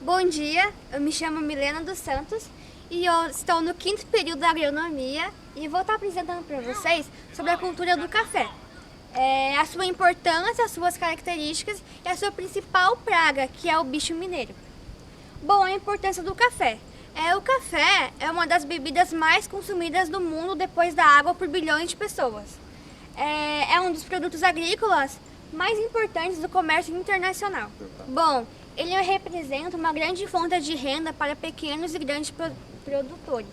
Bom dia, eu me chamo Milena dos Santos e eu estou no 5º período da agronomia e vou estar apresentando para vocês sobre a cultura do café. A sua importância, as suas características e a sua principal praga, que é o bicho mineiro. Bom, a importância do café. O café é uma das bebidas mais consumidas do mundo depois da água por bilhões de pessoas. É um dos produtos agrícolas mais importantes do comércio internacional. Bom, ele representa uma grande fonte de renda para pequenos e grandes produtores.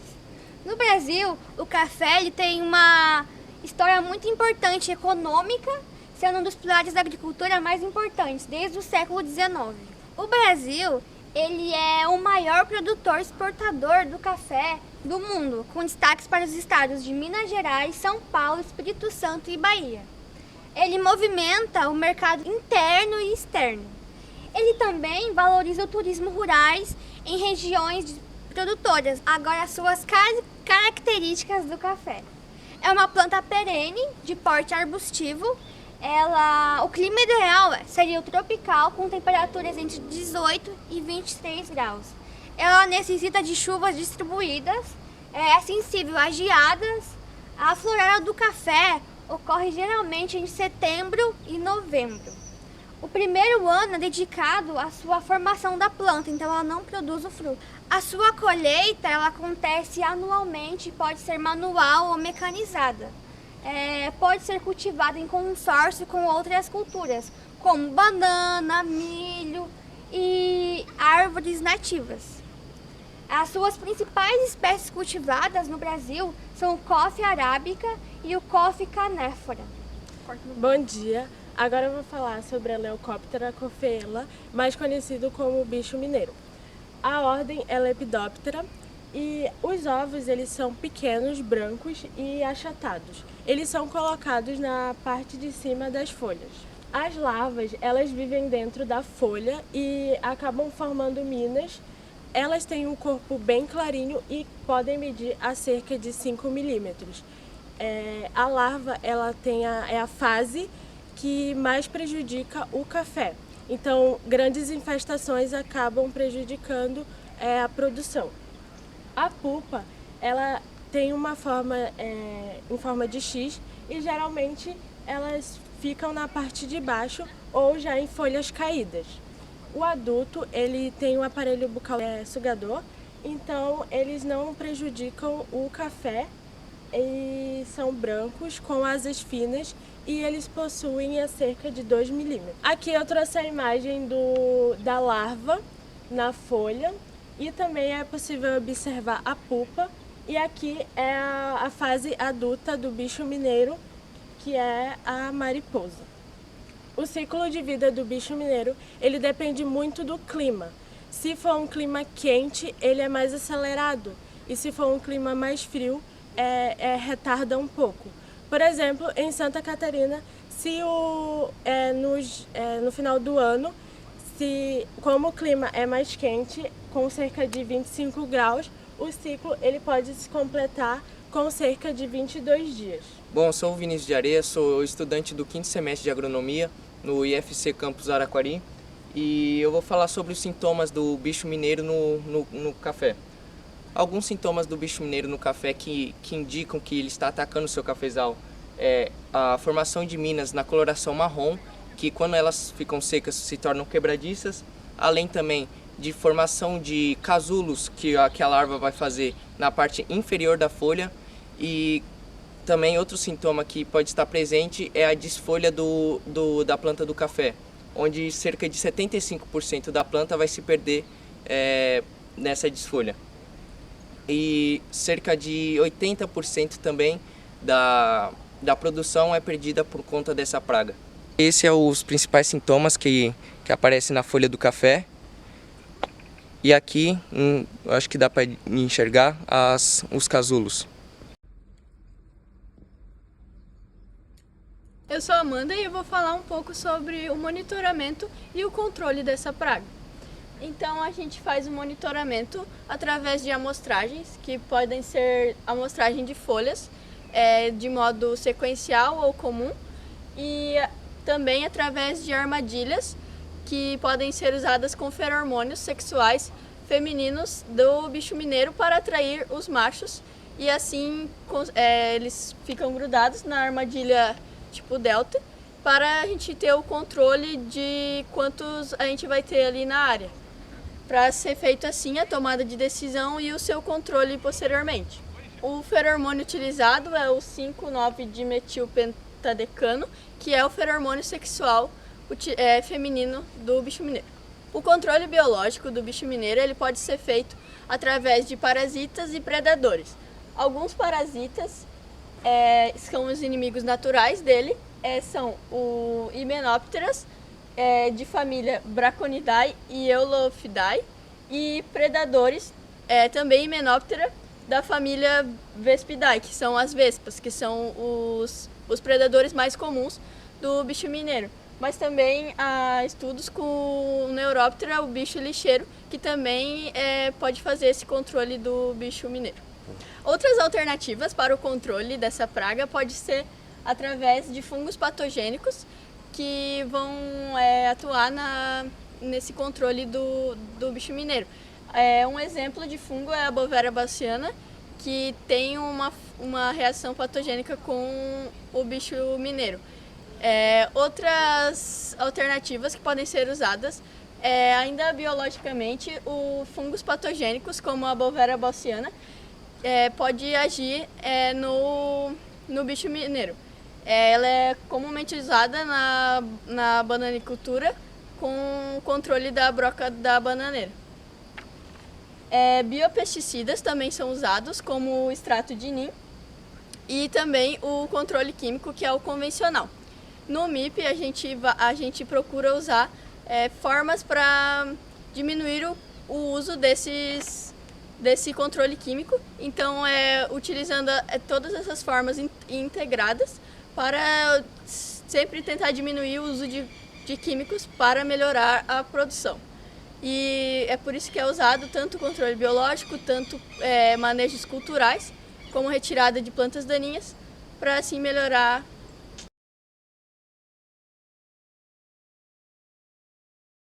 No Brasil, o café ele tem uma história muito importante econômica, sendo um dos pilares da agricultura mais importantes desde o século XIX. O Brasil ele é o maior produtor exportador do café do mundo, com destaques para os estados de Minas Gerais, São Paulo, Espírito Santo e Bahia. Ele movimenta o mercado interno e externo. Ele também valoriza o turismo rurais em regiões produtoras. Agora, as suas características do café. É uma planta perene, de porte arbustivo. O clima ideal seria o tropical, com temperaturas entre 18 e 23 graus. Ela necessita de chuvas distribuídas, é sensível a geadas. A florada do café ocorre geralmente em setembro e novembro. O primeiro ano é dedicado à sua formação da planta, então ela não produz o fruto. A sua colheita ela acontece anualmente, pode ser manual ou mecanizada. Pode ser cultivada em consórcio com outras culturas, como banana, milho e árvores nativas. As suas principais espécies cultivadas no Brasil são o coffee arábica e o coffee canéfora. Bom dia! Agora eu vou falar sobre a Leucoptera coffeela, mais conhecido como bicho mineiro. A ordem é Lepidoptera e os ovos eles são pequenos, brancos e achatados. Eles são colocados na parte de cima das folhas. As larvas elas vivem dentro da folha e acabam formando minas. Elas têm um corpo bem clarinho e podem medir a cerca de 5 milímetros. A larva ela é a fase que mais prejudica o café. Então, grandes infestações acabam prejudicando a produção. A pupa, ela tem uma forma em forma de X e geralmente elas ficam na parte de baixo ou já em folhas caídas. O adulto, ele tem um aparelho bucal sugador, então eles não prejudicam o café e são brancos com asas finas e eles possuem a cerca de 2 milímetros. Aqui eu trouxe a imagem da larva na folha e também é possível observar a pupa. E aqui é a fase adulta do bicho mineiro, que é a mariposa. O ciclo de vida do bicho mineiro ele depende muito do clima. Se for um clima quente, ele é mais acelerado. E se for um clima mais frio, retarda um pouco. Por exemplo, em Santa Catarina, no final do ano, como o clima é mais quente, com cerca de 25 graus, o ciclo ele pode se completar com cerca de 22 dias. Bom, sou o Vinícius de Areia, sou estudante do 5º semestre de agronomia no IFC Campus Araquari e eu vou falar sobre os sintomas do bicho mineiro no café. Alguns sintomas do bicho mineiro no café que indicam que ele está atacando o seu cafezal é a formação de minas na coloração marrom, que quando elas ficam secas se tornam quebradiças, além também de formação de casulos que a larva vai fazer na parte inferior da folha, e também outro sintoma que pode estar presente é a desfolha da planta do café, onde cerca de 75% da planta vai se perder nessa desfolha. E cerca de 80% também da produção é perdida por conta dessa praga. Esses são os principais sintomas que aparecem na folha do café. E aqui, acho que dá para enxergar os casulos. Eu sou a Amanda e eu vou falar um pouco sobre o monitoramento e o controle dessa praga. Então a gente faz o monitoramento através de amostragens, que podem ser amostragem de folhas, de modo sequencial ou comum, e também através de armadilhas, que que podem ser usadas com feromônios sexuais femininos do bicho mineiro para atrair os machos e assim eles ficam grudados na armadilha tipo delta para a gente ter o controle de quantos a gente vai ter ali na área, para ser feito assim a tomada de decisão e o seu controle posteriormente. O feromônio utilizado é o 5,9-dimetilpentadecano, que é o feromônio sexual feminino do bicho mineiro. O controle biológico do bicho mineiro ele pode ser feito através de parasitas e predadores. Alguns parasitas são os inimigos naturais dele, são o Hymenopteras, de família Braconidae e Eulophidae, e predadores, também Hymenoptera, da família Vespidae, que são as vespas, que são os predadores mais comuns do bicho mineiro. Mas também há estudos com o Neuroptera, o bicho lixeiro, que também pode fazer esse controle do bicho mineiro. Outras alternativas para o controle dessa praga pode ser através de fungos patogênicos que vão atuar nesse controle do bicho mineiro. Um exemplo de fungo é a Bovera baciana, que tem uma reação patogênica com o bicho mineiro. Outras alternativas que podem ser usadas, ainda biologicamente, os fungos patogênicos, como a Bovera baciana, pode agir no bicho mineiro. Ela é comumente usada na bananicultura com o controle da broca da bananeira. Biopesticidas também são usados, como o extrato de NIM e também o controle químico, que é o convencional. No MIP, a gente procura usar formas para diminuir o uso desse controle químico. Então, utilizando todas essas formas integradas para sempre tentar diminuir o uso de químicos para melhorar a produção. E é por isso que é usado tanto o controle biológico, tanto manejos culturais, como retirada de plantas daninhas, para assim melhorar